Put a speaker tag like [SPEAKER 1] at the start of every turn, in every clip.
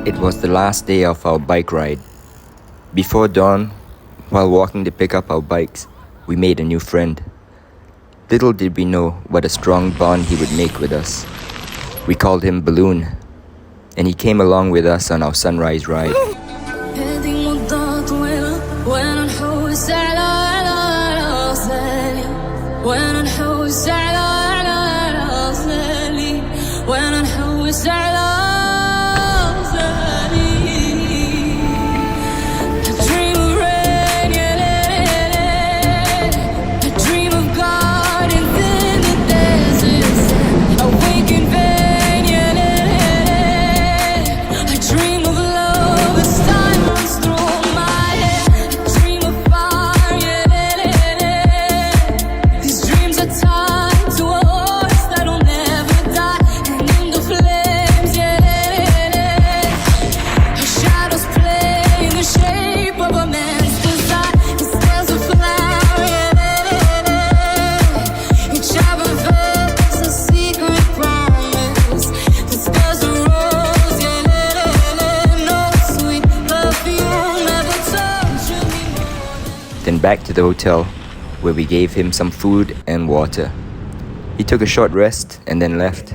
[SPEAKER 1] It was the last day of our bike ride. Before dawn, while walking to pick up our bikes, we made a new friend. Little did we know what a strong bond he would make with us. We called him Balloon, and he came along with us on our sunrise ride. Then back to the hotel, where we gave him some food and water. He took a short rest and then left.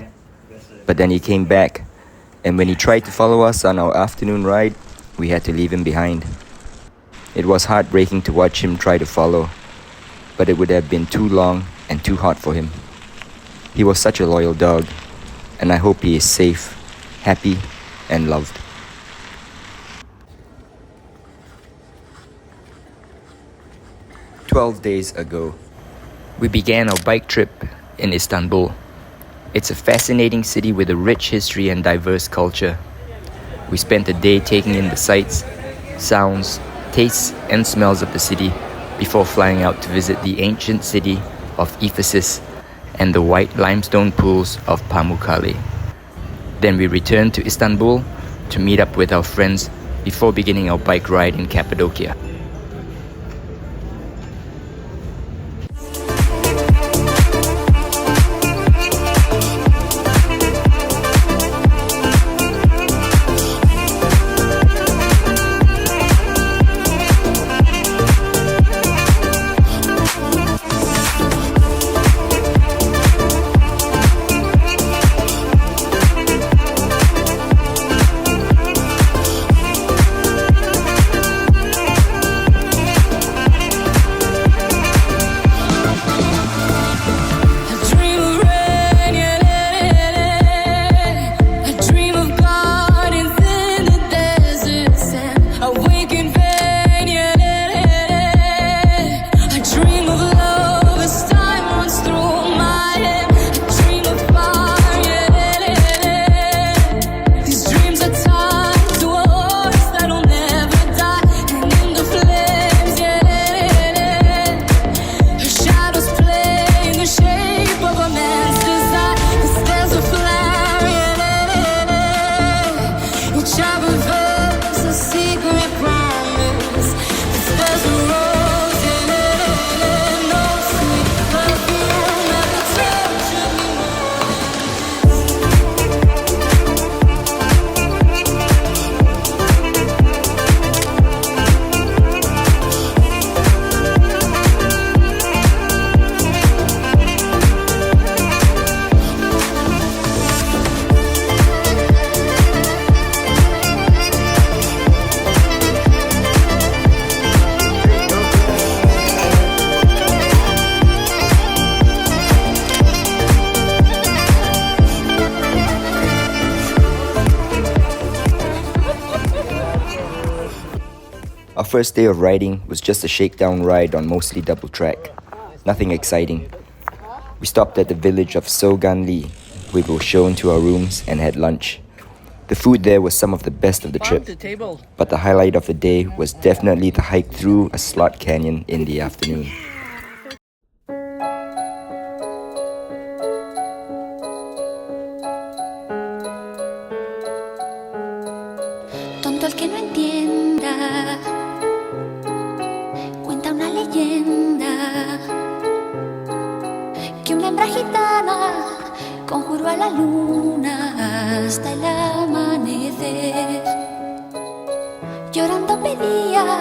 [SPEAKER 1] But then he came back, and when he tried to follow us on our afternoon ride, we had to leave him behind. It was heartbreaking to watch him try to follow, but it would have been too long and too hot for him. He was such a loyal dog, and I hope he is safe, happy, and loved. "12 days ago, we began our bike trip in Istanbul. It's a fascinating city with a rich history and diverse culture. We spent a day taking in the sights, sounds, tastes, and smells of the city before flying out to visit the ancient city of Ephesus and the white limestone pools of Pamukale. Then we returned to Istanbul to meet up with our friends before beginning our bike ride in Cappadocia. Our first day of riding was just a shakedown ride on mostly double track. Nothing exciting. We stopped at the village of Soganli, where we were shown to our rooms and had lunch. The food there was some of the best of the trip, but the highlight of the day was definitely the hike through a slot canyon in the afternoon.
[SPEAKER 2] Tonto el que no entienda, cuenta una leyenda que una hembra gitana conjuró a la luna hasta el amanecer. lluvia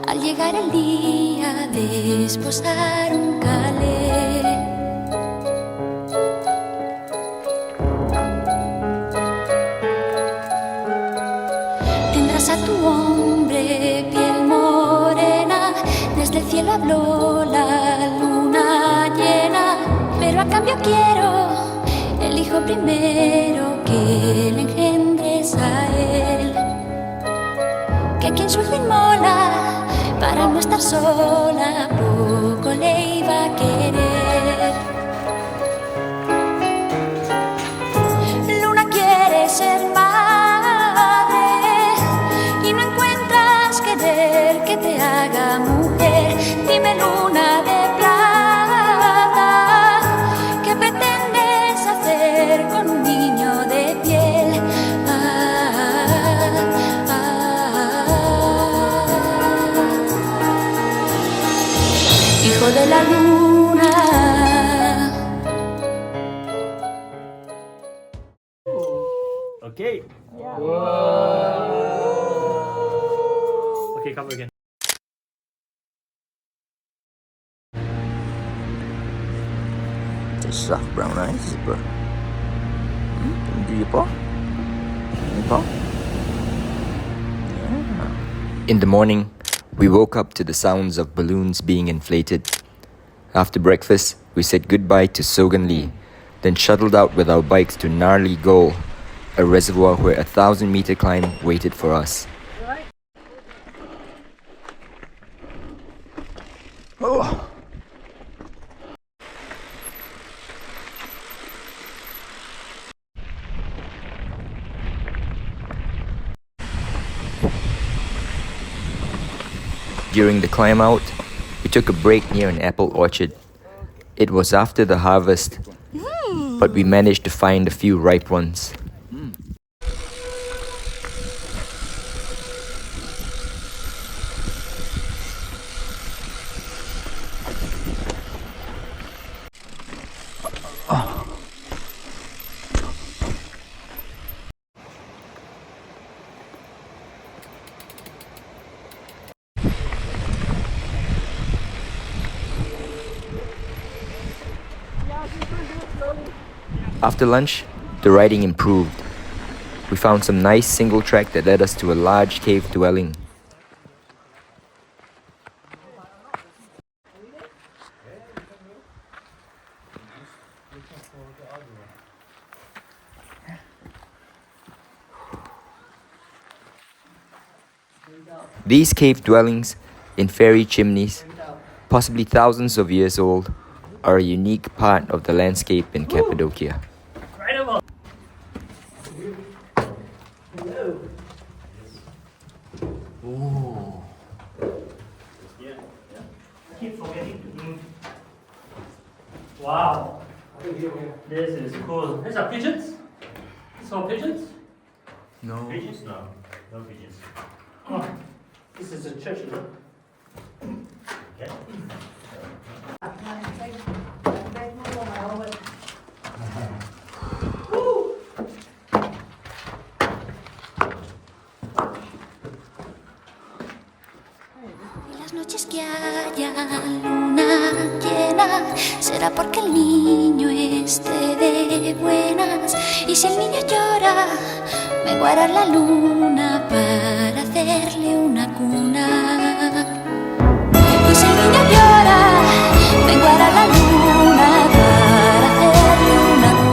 [SPEAKER 2] al llegar el día de esposar un calé. Tendrás a tu hombre piel morena, desde el cielo habló la luna llena, pero a cambio quiero el hijo primero que le engendres a él. Que quien su hijo inmola para no estar sola, poco le iba a querer. Luna quiere ser madre y no encuentras querer que te haga mujer. Dime, luna de plata, ¿qué pretendes hacer con un niño de piel? Hijo de la luna.
[SPEAKER 3] Okay. Okay, cover again.
[SPEAKER 1] The soft brown eyes, bro. Do you paw? In the morning, we woke up to the sounds of balloons being inflated. After breakfast, we said goodbye to Sogan Lee, then shuttled out with our bikes to Gnarly Goal, a reservoir where a 1,000-meter climb waited for us. Oh. During the climb out, we took a break near an apple orchard. It was after the harvest, but we managed to find a few ripe ones. After lunch, the riding improved. We found some nice single track that led us to a large cave dwelling. These cave dwellings, in fairy chimneys, possibly thousands of years old, are a unique part of the landscape in Cappadocia.
[SPEAKER 3] Keep forgetting to move. Wow. This is cool. These are pigeons? These are pigeons?
[SPEAKER 1] No.
[SPEAKER 3] Pigeons? No. No pigeons. Oh, this is a church, is it? Okay.
[SPEAKER 2] Las noches que haya luna llena será porque el niño esté de buenas, y si el niño llora menguará la luna para hacerle una cuna. Y si el niño llora menguará la luna para hacerle una cuna.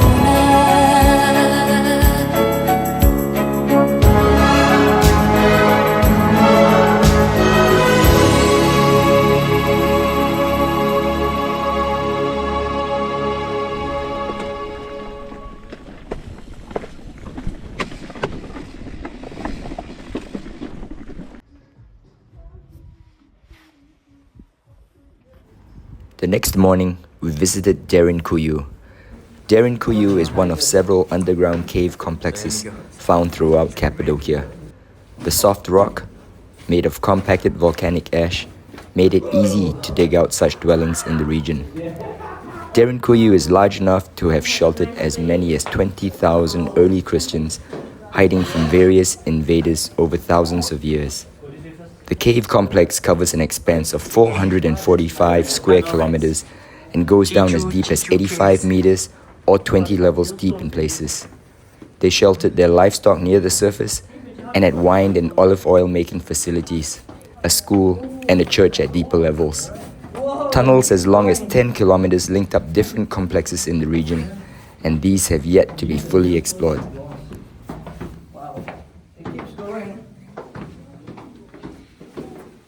[SPEAKER 1] The next morning, we visited Derinkuyu. Derinkuyu is one of several underground cave complexes found throughout Cappadocia. The soft rock, made of compacted volcanic ash, made it easy to dig out such dwellings in the region. Derinkuyu is large enough to have sheltered as many as 20,000 early Christians hiding from various invaders over thousands of years. The cave complex covers an expanse of 445 square kilometers and goes down as deep as 85 meters or 20 levels deep in places. They sheltered their livestock near the surface and had wine and olive oil making facilities, a school, and a church at deeper levels. Tunnels as long as 10 kilometers linked up different complexes in the region, and these have yet to be fully explored.
[SPEAKER 3] Wow, it keeps going.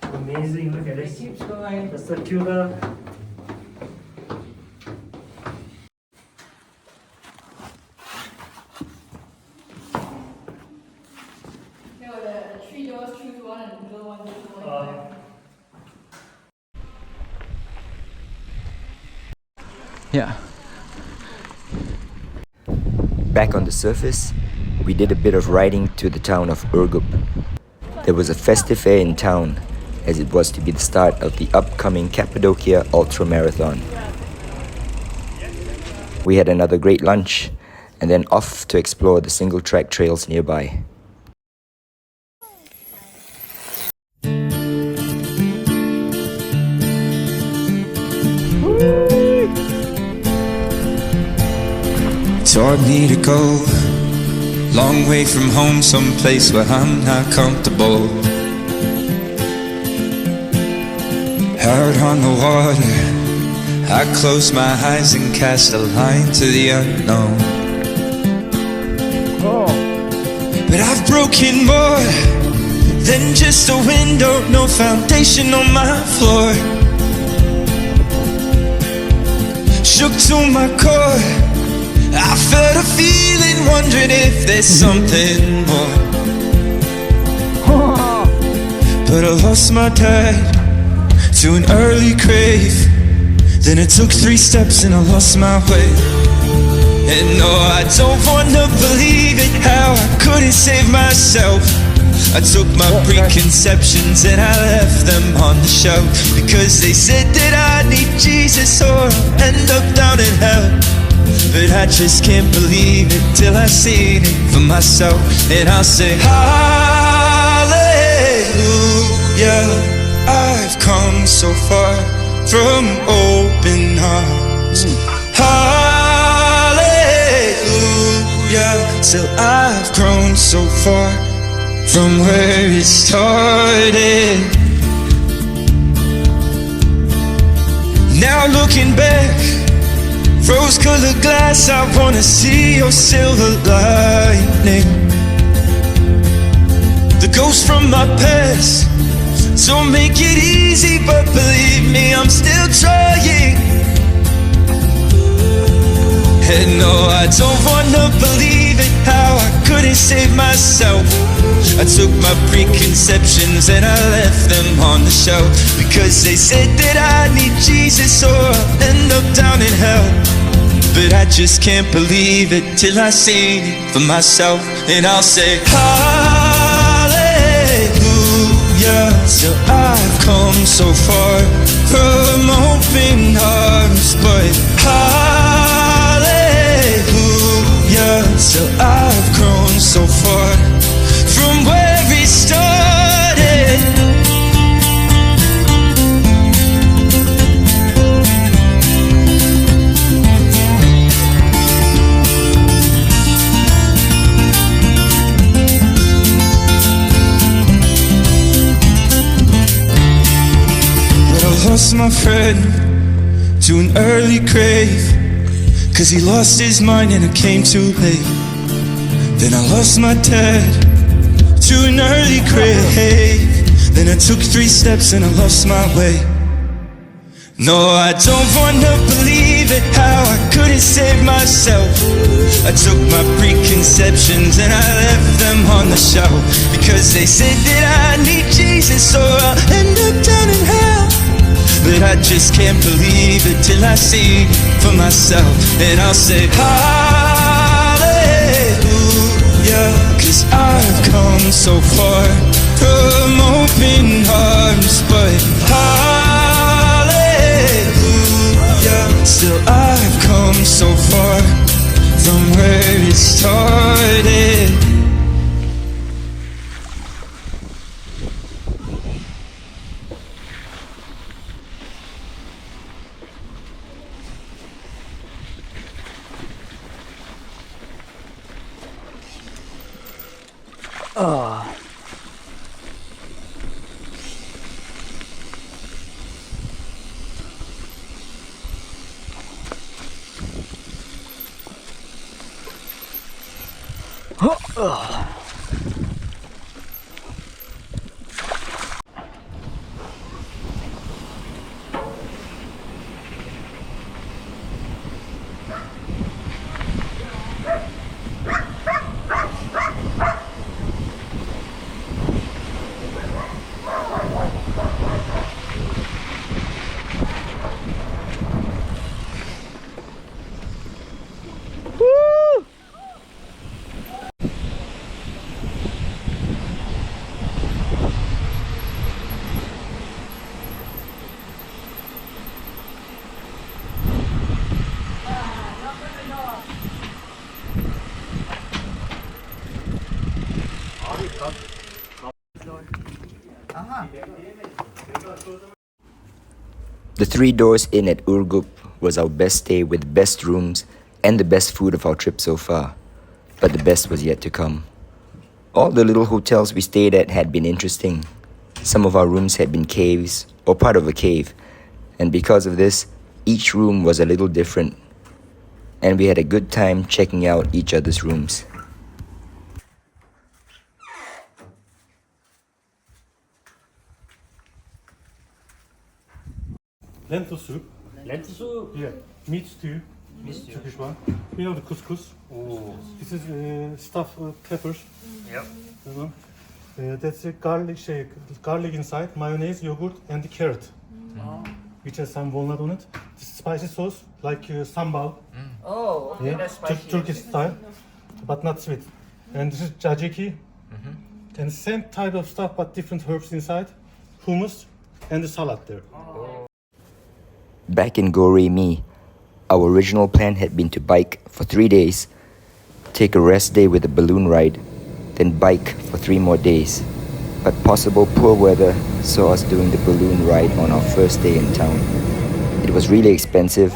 [SPEAKER 3] Amazing, look at this. It keeps going. The circular.
[SPEAKER 1] Yeah. Back on the surface, we did a bit of riding to the town of Urgup. There was a festive fair in town, as it was to be the start of the upcoming Cappadocia ultramarathon. We had another great lunch, and then off to explore the single-track trails nearby.
[SPEAKER 4] Taught me to go long way from home, someplace where I'm not comfortable. Out on the water, I close my eyes and cast a line to the unknown. But I've broken more than just a window, no foundation on my floor. Shook to my core, I felt a feeling, wondering if there's something more. But I lost my dad to an early grave. Then it took 3 steps and I lost my way. And no, I don't wanna believe it, how I couldn't save myself. I took my preconceptions and I left them on the shelf, because they said that I need Jesus or I'll end up down in hell. But I just can't believe it till I see it for myself. And I'll say hallelujah, I've come so far from open arms. Hallelujah, till I've grown so far from where it started. Now looking back, rose-colored glass, I wanna see your silver lining. The ghost from my past, don't make it easy, but believe me, I'm still trying. And no, I don't wanna believe it, how I couldn't save myself. I took my preconceptions and I left them on the shelf, because they said that I need Jesus or I'll end up down in hell. But I just can't believe it till I see it for myself. And I'll say hallelujah, till I've come so far from open arms. But hallelujah, till I've grown so far from where it started. Lost my friend to an early grave, 'cause he lost his mind and it came too late. Then I lost my dad to an early grave. Then I took 3 steps and I lost my way. No, I don't wanna believe it, how I couldn't save myself. I took my preconceptions and I left them on the shelf, because they said that I need Jesus or I'll end up down in hell. But I just can't believe it till I see it for myself. And I'll say hallelujah, 'cause I've come so far from open arms. But hallelujah, still I've come so far from where it started.
[SPEAKER 1] The 3 doors inn at Urgup was our best stay with the best rooms and the best food of our trip so far. But the best was yet to come. All the little hotels we stayed at had been interesting. Some of our rooms had been caves or part of a cave, and because of this, each room was a little different. And we had a good time checking out each other's rooms.
[SPEAKER 3] Lentil soup.
[SPEAKER 5] Lentil soup.
[SPEAKER 3] Yeah. Meat stew. Turkish one. You know the couscous.
[SPEAKER 5] Oh.
[SPEAKER 3] This is stuffed peppers.
[SPEAKER 5] Yep.
[SPEAKER 3] That's a garlic inside, mayonnaise, yogurt, and the carrot, which has some walnut on it. This spicy sauce, like sambal.
[SPEAKER 5] Oh, okay,
[SPEAKER 3] Yeah,
[SPEAKER 5] that's spicy.
[SPEAKER 3] Turkish style, but not sweet. And this is jajiki. And same type of stuff, but different herbs inside. Hummus and the salad there.
[SPEAKER 1] Back in Goremi, our original plan had been to bike for 3 days, take a rest day with a balloon ride, then bike for 3 more days. But possible poor weather saw us doing the balloon ride on our first day in town. It was really expensive,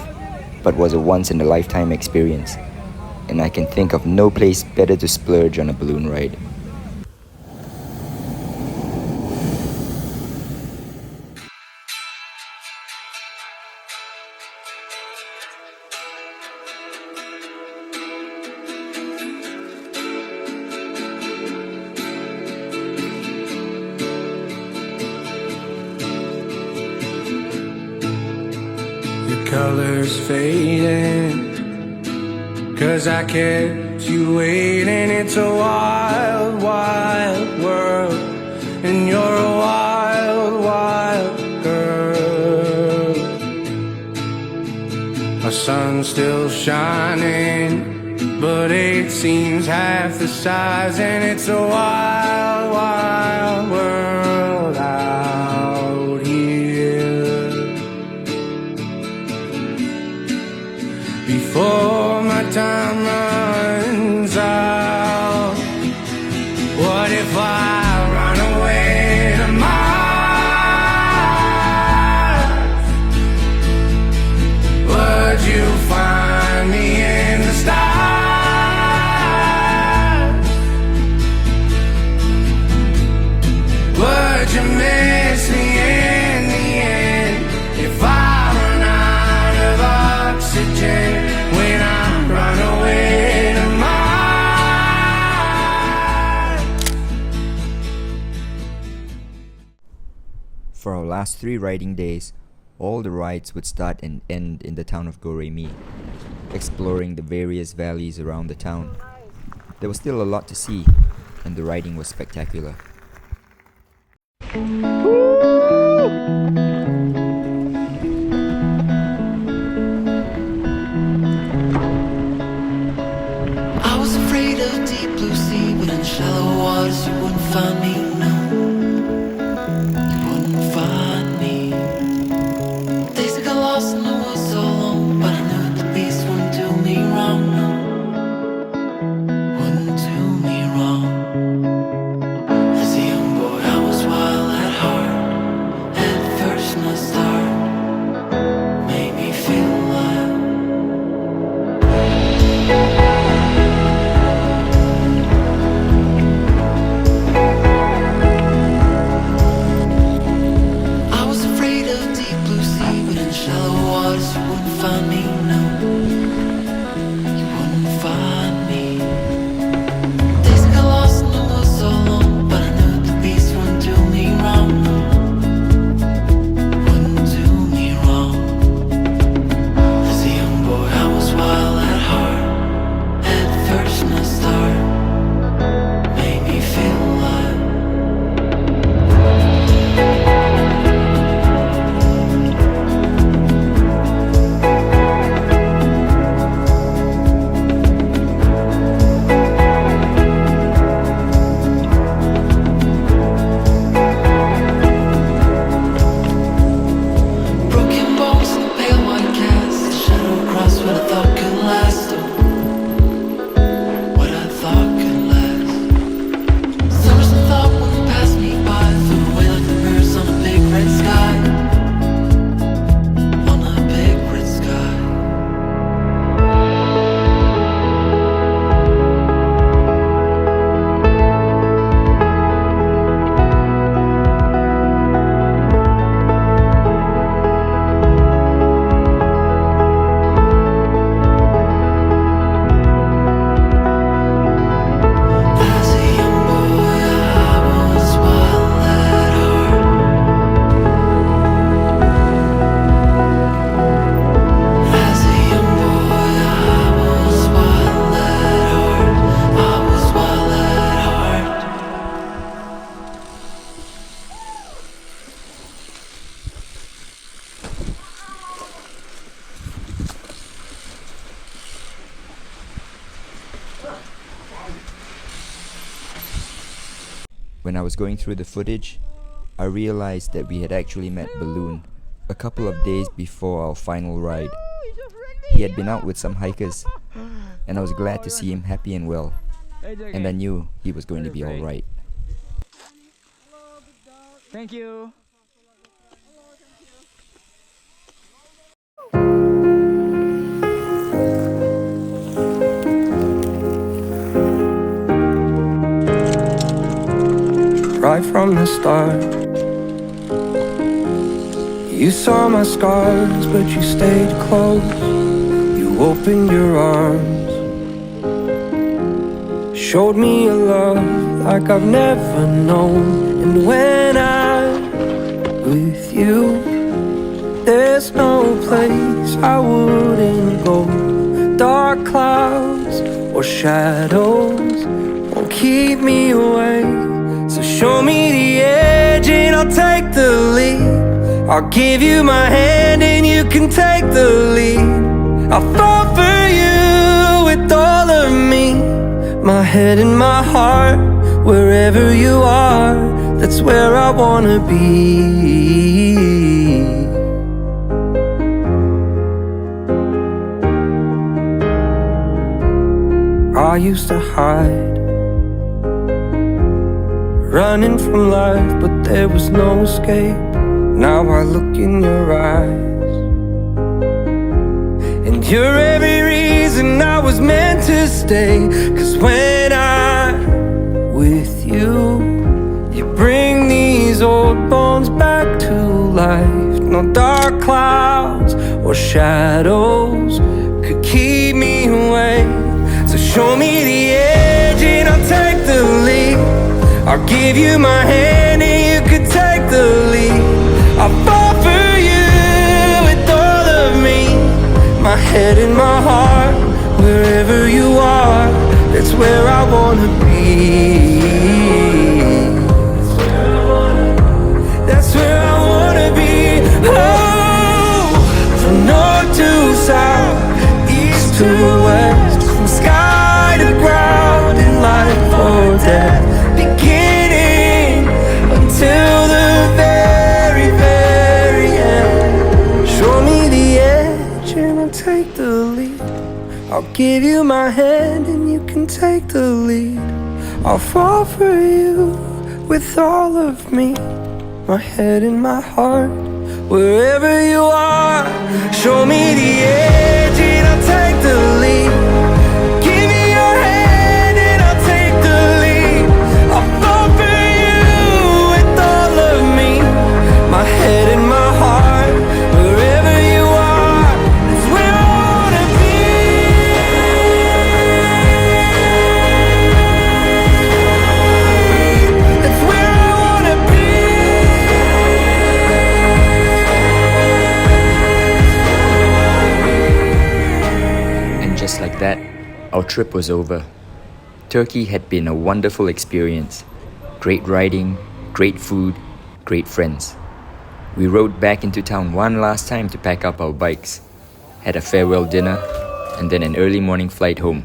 [SPEAKER 1] but was a once-in-a-lifetime experience. And I can think of no place better to splurge on a balloon ride.
[SPEAKER 4] Colors fading, 'cause I kept you waiting. It's a wild, wild world, and you're a wild, wild girl. Our sun's still shining, but it seems half the size, and it's a wild, wild world out here. Before my time runs out, what if I run away to Mars? Would you find me in the stars? Would you miss me in the end if I run out of oxygen? When I run away to Mars.
[SPEAKER 1] For our last 3 riding days, all the rides would start and end in the town of Goremi, exploring the various valleys around the town. There was still a lot to see, and the riding was spectacular.
[SPEAKER 6] I was afraid of deep blue sea, but in shallow waters you wouldn't find me, no. You wouldn't find me. Days I got lost in the woods so long, but I knew the beast wouldn't do me wrong, no. Wouldn't do me wrong. As a young boy I was wild at heart. At first my start made me feel alive.
[SPEAKER 1] When I was going through the footage, I realized that we had actually met Balloon a couple of days before our final ride. He had been out with some hikers, and I was glad to see him happy and well, and I knew he was going to be alright.
[SPEAKER 5] Thank you.
[SPEAKER 7] Right from the start, you saw my scars, but you stayed close. You opened your arms, showed me a love like I've never known. And when I'm with you, there's no place I wouldn't go. Dark clouds or shadows won't keep me away. So show me the edge and I'll take the lead. I'll give you my hand and you can take the lead. I'll fall for you with all of me, my head and my heart. Wherever you are, that's where I wanna be. I used to hide, running from life, but there was no escape. Now I look in your eyes, and you're every reason I was meant to stay. 'Cause when I'm with you, you bring these old bones back to life. No dark clouds or shadows could keep me away. So show me the edge and I'll take the lead. I'll give you my hand and you can take the lead. I'll fall for you with all of me, my head and my heart. Wherever you are, that's where I wanna be. That's where I wanna be. Oh, from north to south, east to west, from sky to ground, in life or death, beginning until the very, very end. Show me the edge and I'll take the lead. I'll give you my hand and you can take the lead. I'll fall for you with all of me, my head and my heart. Wherever you are, show me the edge and I'll take the lead. Give me your hand and I'll take the lead. I'll fall for you with all of me, my head and my heart. Wherever you are, that's where I wanna be. That's where I wanna be.
[SPEAKER 1] And just like that, our trip was over. Turkey had been a wonderful experience. Great riding, great food, great friends. We rode back into town one last time to pack up our bikes, had a farewell dinner, and then an early morning flight home.